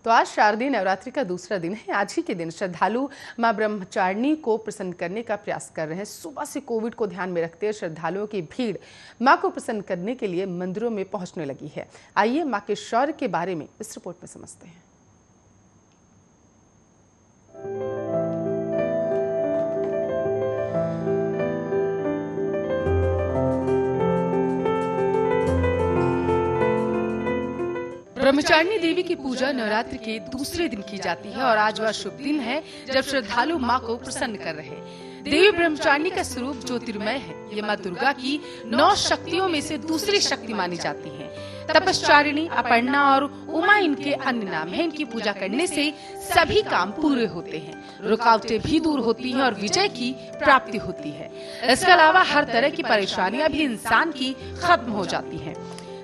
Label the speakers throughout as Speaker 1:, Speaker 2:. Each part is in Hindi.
Speaker 1: तो आज शारदीय नवरात्रि का दूसरा दिन है। आज ही के दिन श्रद्धालु मां ब्रह्मचारिणी को प्रसन्न करने का प्रयास कर रहे हैं। सुबह से कोविड को ध्यान में रखते श्रद्धालुओं की भीड़ मां को प्रसन्न करने के लिए मंदिरों में पहुंचने लगी है। आइए मां के शौर्य के बारे में इस रिपोर्ट में समझते हैं। ब्रह्मचारिणी देवी की पूजा नवरात्रि के दूसरे दिन की जाती है और आज वह शुभ दिन है जब श्रद्धालु मां को प्रसन्न कर रहे हैं। देवी ब्रह्मचारिणी का स्वरूप ज्योतिर्मय है। ये मां दुर्गा की 9 शक्तियों में से दूसरी शक्ति मानी जाती है। तपश्चारिणी, अपर्णा और उमा इनके अन्य नाम हैं। इनकी पूजा करने से सभी काम पूरे होते हैं, रुकावटें भी दूर होती हैं और विजय की प्राप्ति होती है। इसके अलावा हर तरह की परेशानियां भी इंसान की खत्म हो जाती हैं।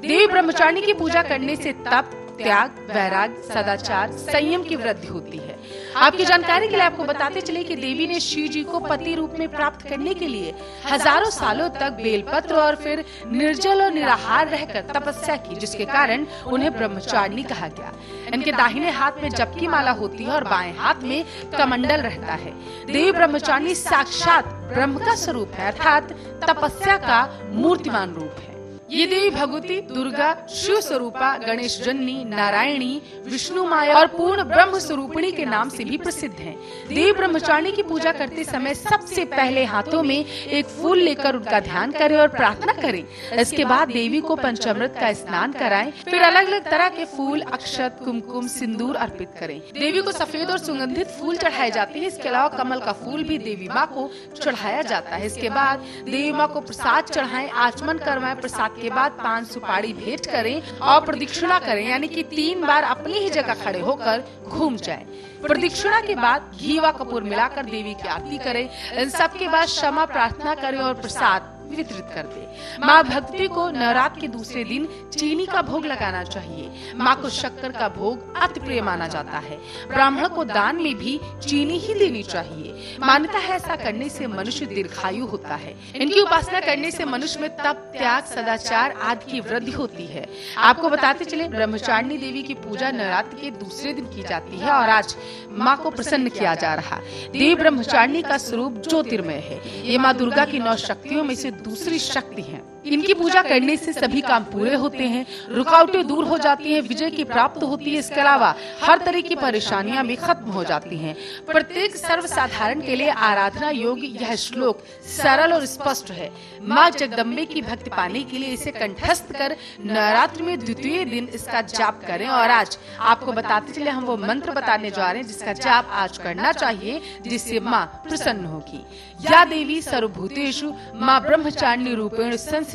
Speaker 1: देवी ब्रह्मचारिणी की पूजा करने से तप, त्याग, वैराग्य, सदाचार, संयम की वृद्धि होती है। आपकी जानकारी के लिए आपको बताते चले कि देवी ने शिव जी को पति रूप में प्राप्त करने के लिए हजारों सालों तक बेलपत्र और फिर निर्जल और निराहार रहकर तपस्या की, जिसके कारण उन्हें ब्रह्मचारिणी कहा गया। इनके दाहिने हाथ में जप की माला होती है और बाएं हाथ में कमंडल रहता है। देवी ब्रह्मचारिणी साक्षात ब्रह्म का स्वरूप है, अर्थात तपस्या का मूर्तिमान रूप है। ये देवी भगवती दुर्गा, शिव स्वरूपा, गणेश जननी, नारायणी, विष्णु माया और पूर्ण ब्रह्म स्वरूपिणी के नाम से भी प्रसिद्ध हैं। देवी ब्रह्मचारिणी की पूजा करते समय सबसे पहले हाथों में एक फूल लेकर उनका ध्यान करें और प्रार्थना करें। इसके बाद देवी को पंचामृत का स्नान कराएं, फिर अलग अलग तरह के फूल, अक्षत, कुमकुम, सिंदूर अर्पित करें। देवी को सफेद और सुगंधित फूल चढ़ाए जाते हैं। इसके अलावा कमल का फूल भी देवी माँ को चढ़ाया जाता है। इसके बाद देवी माँ को प्रसाद चढ़ाएं, आचमन करवाएं। प्रसाद के बाद 5 सुपारी भेंट करें और प्रदक्षिणा करें, यानी कि 3 बार अपनी ही जगह खड़े होकर घूम जाएं। प्रदक्षिणा के बाद घी व कपूर मिलाकर देवी की आरती करें। इन सब के बाद क्षमा प्रार्थना करें और प्रसाद वितरित कर दे। माँ भक्ति को नवरात्र के दूसरे दिन चीनी का भोग लगाना चाहिए। माँ को शक्कर का भोग अति प्रिय माना जाता है। ब्राह्मण को दान में भी चीनी ही देनी चाहिए। मान्यता है ऐसा करने से मनुष्य दीर्घायु होता है। इनकी उपासना करने से मनुष्य में तप, त्याग, सदाचार आदि की वृद्धि होती है। आपको बताते चले ब्रह्मचारिणी देवी की पूजा नवरात्र के दूसरे दिन की जाती है और आज माँ को प्रसन्न किया जा रहा। देवी ब्रह्मचारिणी का स्वरूप ज्योतिर्मय है। ये माँ दुर्गा की 9 शक्तियों में से दूसरी शक्ति है। इनकी पूजा करने से सभी काम पूरे होते हैं, रुकावटें दूर हो जाती हैं, विजय की प्राप्ति होती है। इसके अलावा हर तरह की परेशानियां भी खत्म हो जाती हैं। प्रत्येक सर्वसाधारण के लिए आराधना योग्य यह श्लोक सरल और स्पष्ट है। माँ जगदम्बे की भक्ति पाने के लिए इसे कंठस्थ कर नवरात्र में द्वितीय दिन इसका जाप करें। और आज आपको बताते चले हम वो मंत्र बताने जा रहे हैं जिसका जाप आज करना चाहिए, जिससे माँ प्रसन्न होगी। या देवी सर्वभूतेषु माँ ब्रह्मचारिणी रूपेण संस्थिता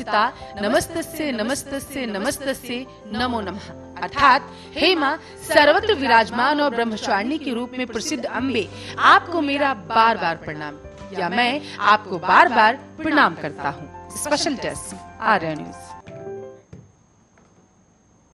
Speaker 1: नमस्तस्ये नमस्तस्ये नमस्तस्ये नमो नमः। अर्थात हे माँ सर्वत्र विराजमान और ब्रह्मचारिणी के रूप में प्रसिद्ध अम्बे, आपको मेरा बार बार प्रणाम, या मैं आपको बार बार प्रणाम करता हूँ। Special desk Arya news.